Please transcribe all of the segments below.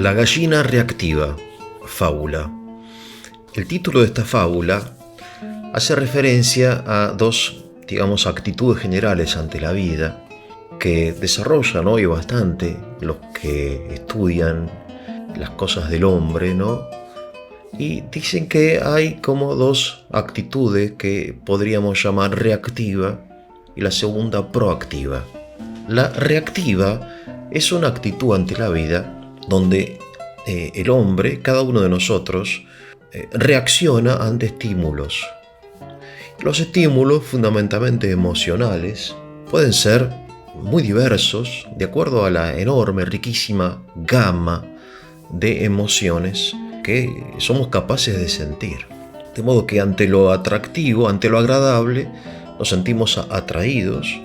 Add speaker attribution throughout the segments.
Speaker 1: La gallina reactiva, fábula. El título de esta fábula hace referencia a dos, actitudes generales ante la vida que desarrollan hoy bastante los que estudian las cosas del hombre, ¿no? Y dicen que hay como dos actitudes que podríamos llamar reactiva y la segunda proactiva. La reactiva es una actitud ante la vida donde el hombre, cada uno de nosotros, reacciona ante estímulos. Los estímulos, fundamentalmente emocionales, pueden ser muy diversos de acuerdo a la enorme, riquísima gama de emociones que somos capaces de sentir. De modo que ante lo atractivo, ante lo agradable, nos sentimos atraídos,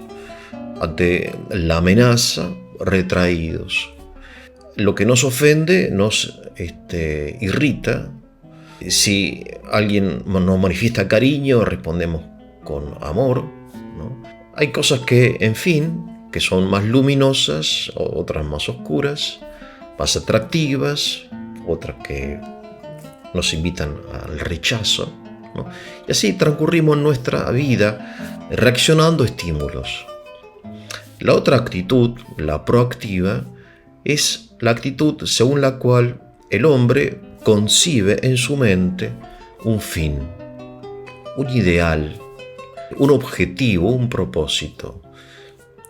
Speaker 1: ante la amenaza, retraídos. Lo que nos ofende nos irrita. Si alguien nos manifiesta cariño, respondemos con amor, ¿no? Hay cosas que, en fin, que son más luminosas, otras más oscuras, más atractivas, otras que nos invitan al rechazo, ¿no? Y así transcurrimos nuestra vida reaccionando a estímulos. La otra actitud, la proactiva, es la actitud según la cual el hombre concibe en su mente un fin, un ideal, un objetivo, un propósito.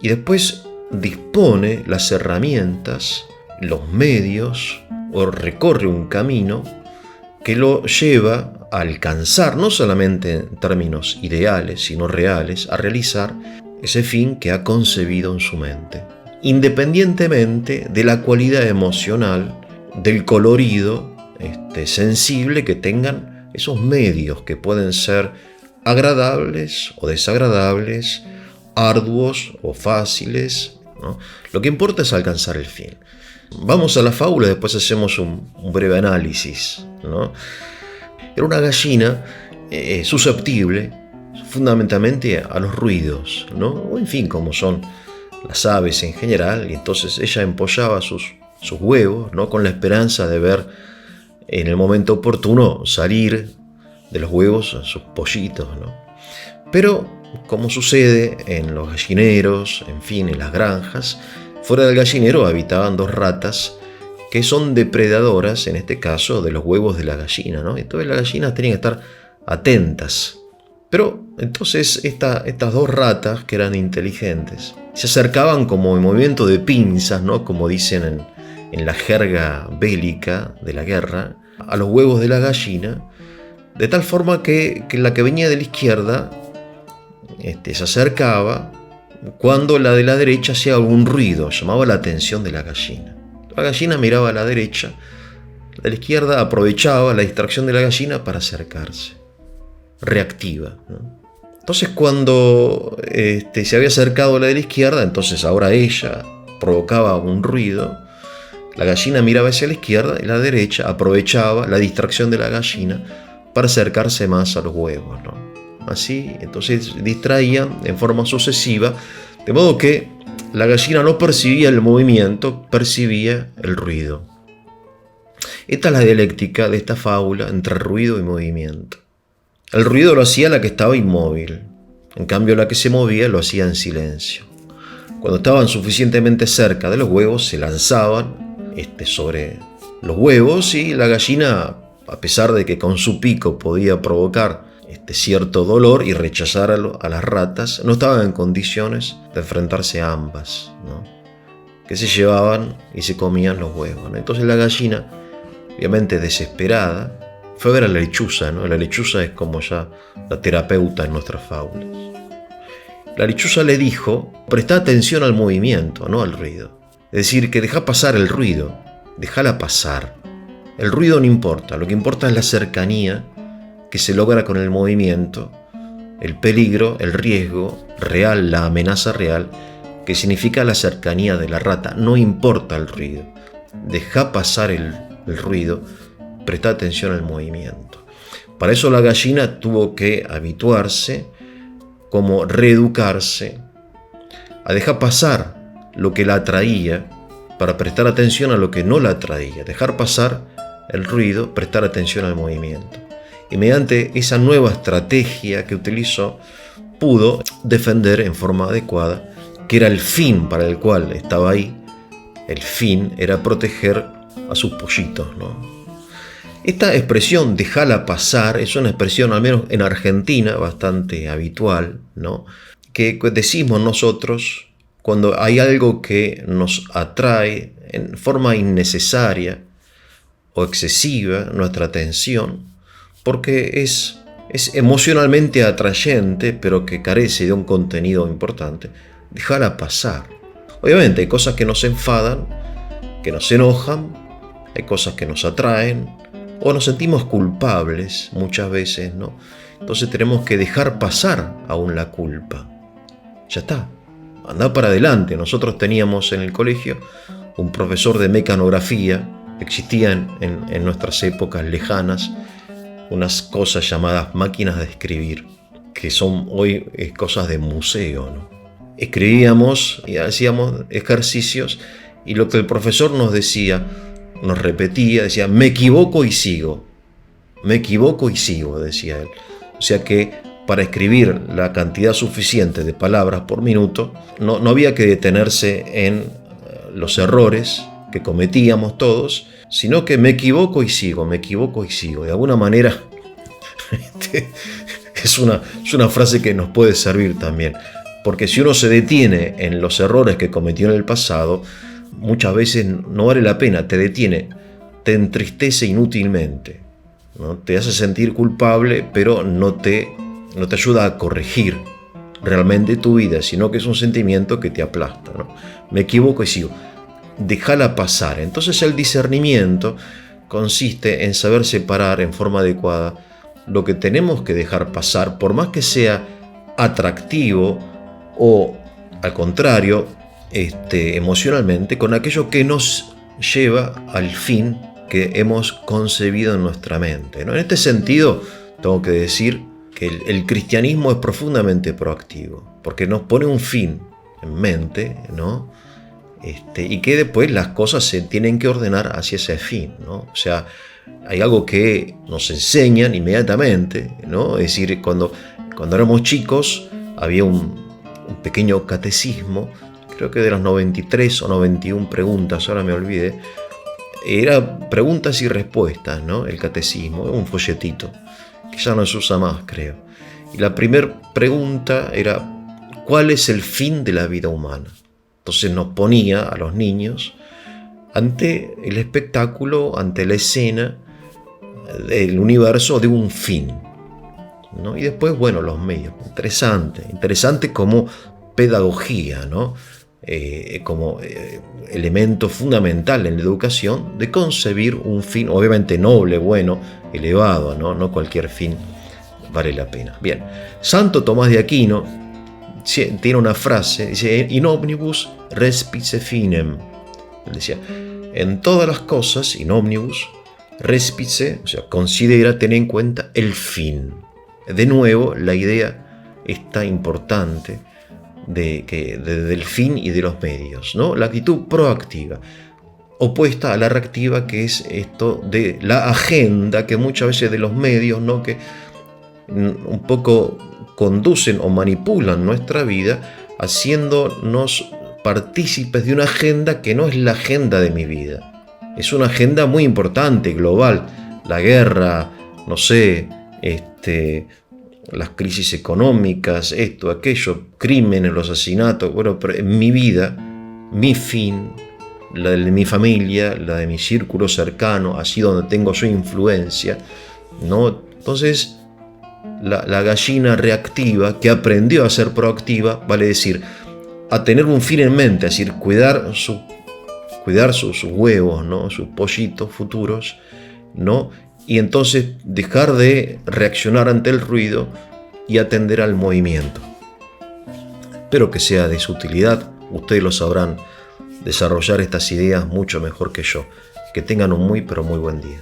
Speaker 1: Y después dispone las herramientas, los medios, o recorre un camino que lo lleva a alcanzar, no solamente en términos ideales, sino reales, a realizar ese fin que ha concebido en su mente, independientemente de la cualidad emocional, del colorido sensible que tengan esos medios, que pueden ser agradables o desagradables, arduos o fáciles, ¿no? Lo que importa es alcanzar el fin. Vamos a la fábula y después hacemos un breve análisis, ¿no? Era una gallina susceptible fundamentalmente a los ruidos, ¿no? O en fin, como son las aves en general, y entonces ella empollaba sus huevos, ¿no? Con la esperanza de ver en el momento oportuno salir de los huevos sus pollitos, ¿no? Pero, como sucede en los gallineros, en fin, en las granjas, fuera del gallinero habitaban dos ratas que son depredadoras, en este caso, de los huevos de la gallina, ¿no? Entonces las gallinas tenían que estar atentas. Pero entonces estas dos ratas, que eran inteligentes, se acercaban como en movimiento de pinzas, ¿no? Como dicen en la jerga bélica de la guerra, a los huevos de la gallina, de tal forma que la que venía de la izquierda se acercaba cuando la de la derecha hacía algún ruido, llamaba la atención de la gallina. La gallina miraba a la derecha, la de la izquierda aprovechaba la distracción de la gallina para acercarse, reactiva, ¿no? Entonces cuando se había acercado a la de la izquierda, entonces ahora ella provocaba un ruido, la gallina miraba hacia la izquierda y la derecha aprovechaba la distracción de la gallina para acercarse más a los huevos, ¿no? Así, entonces distraían en forma sucesiva, de modo que la gallina no percibía el movimiento, percibía el ruido. Esta es la dialéctica de esta fábula entre ruido y movimiento. El ruido lo hacía la que estaba inmóvil, en cambio la que se movía lo hacía en silencio. Cuando estaban suficientemente cerca de los huevos, se lanzaban sobre los huevos, y la gallina, a pesar de que con su pico podía provocar cierto dolor y rechazar a las ratas, no estaban en condiciones de enfrentarse a ambas, ¿no? Que se llevaban y se comían los huevos, ¿no? Entonces la gallina, obviamente desesperada, fue a ver a la lechuza, ¿no? La lechuza es como ya la terapeuta en nuestras fábulas. La lechuza le dijo: presta atención al movimiento, no al ruido. Es decir, que deja pasar el ruido, déjala pasar. El ruido no importa, lo que importa es la cercanía que se logra con el movimiento, el peligro, el riesgo real, la amenaza real, que significa la cercanía de la rata. No importa el ruido, deja pasar el ruido, presta atención al movimiento. Para eso la gallina tuvo que habituarse, como reeducarse, a dejar pasar lo que la atraía para prestar atención a lo que no la atraía, dejar pasar el ruido, prestar atención al movimiento. Y mediante esa nueva estrategia que utilizó, pudo defender en forma adecuada, que era el fin para el cual estaba ahí. El fin era proteger a sus pollitos, ¿no? Esta expresión, déjala pasar, es una expresión, al menos en Argentina, bastante habitual, ¿no? Que decimos nosotros cuando hay algo que nos atrae en forma innecesaria o excesiva nuestra atención, porque es emocionalmente atrayente, pero que carece de un contenido importante. Déjala pasar. Obviamente hay cosas que nos enfadan, que nos enojan, hay cosas que nos atraen, o nos sentimos culpables muchas veces, ¿no? Entonces tenemos que dejar pasar aún la culpa. Ya está, anda para adelante. Nosotros teníamos en el colegio un profesor de mecanografía. Existían en nuestras épocas lejanas unas cosas llamadas máquinas de escribir, que son hoy cosas de museo, ¿no? Escribíamos y hacíamos ejercicios, y lo que el profesor nos decía, nos repetía, decía: me equivoco y sigo, decía él. O sea que para escribir la cantidad suficiente de palabras por minuto, no había que detenerse en los errores que cometíamos todos, sino que me equivoco y sigo. De alguna manera es una frase que nos puede servir también, porque si uno se detiene en los errores que cometió en el pasado, muchas veces no vale la pena, te detiene, te entristece inútilmente, ¿no? Te hace sentir culpable, pero no te ayuda a corregir realmente tu vida, sino que es un sentimiento que te aplasta, ¿no? Me equivoco y sigo. Déjala pasar. Entonces el discernimiento consiste en saber separar en forma adecuada lo que tenemos que dejar pasar, por más que sea atractivo o, al contrario, emocionalmente, con aquello que nos lleva al fin que hemos concebido en nuestra mente, ¿no? En este sentido, tengo que decir que el cristianismo es profundamente proactivo, porque nos pone un fin en mente, ¿no? Y que después las cosas se tienen que ordenar hacia ese fin, ¿no? O sea, hay algo que nos enseñan inmediatamente, ¿no? Es decir, cuando éramos chicos había un pequeño catecismo, creo que de las 93 o 91 preguntas, ahora me olvidé. Era preguntas y respuestas, ¿no? El catecismo, un folletito que ya no se usa más, creo. Y la primera pregunta era: ¿cuál es el fin de la vida humana? Entonces nos ponía a los niños ante el espectáculo, ante la escena del universo de un fin, ¿no? Y después, bueno, los medios. Interesante como pedagogía, ¿no? Como elemento fundamental en la educación de concebir un fin, obviamente noble, bueno, elevado, ¿no? No cualquier fin vale la pena. Bien, Santo Tomás de Aquino tiene una frase, dice: in omnibus respice finem. Él decía: en todas las cosas, in omnibus respice, o sea, considera, tener en cuenta el fin. De nuevo, la idea está importante del fin y de los medios, ¿no? La actitud proactiva, opuesta a la reactiva, que es esto de la agenda, que muchas veces de los medios, ¿no? Que un poco conducen o manipulan nuestra vida, haciéndonos partícipes de una agenda que no es la agenda de mi vida. Es una agenda muy importante, global. La guerra, no sé, las crisis económicas, esto, aquello, crímenes, los asesinatos. Bueno, pero en mi vida, mi fin, la de mi familia, la de mi círculo cercano, así donde tengo su influencia, ¿no? Entonces, la gallina reactiva que aprendió a ser proactiva, vale decir, a tener un fin en mente, es decir, cuidar sus huevos, ¿no? Sus pollitos futuros, ¿no? Y entonces dejar de reaccionar ante el ruido y atender al movimiento. Espero que sea de su utilidad. Ustedes lo sabrán desarrollar estas ideas mucho mejor que yo. Que tengan un muy, pero muy buen día.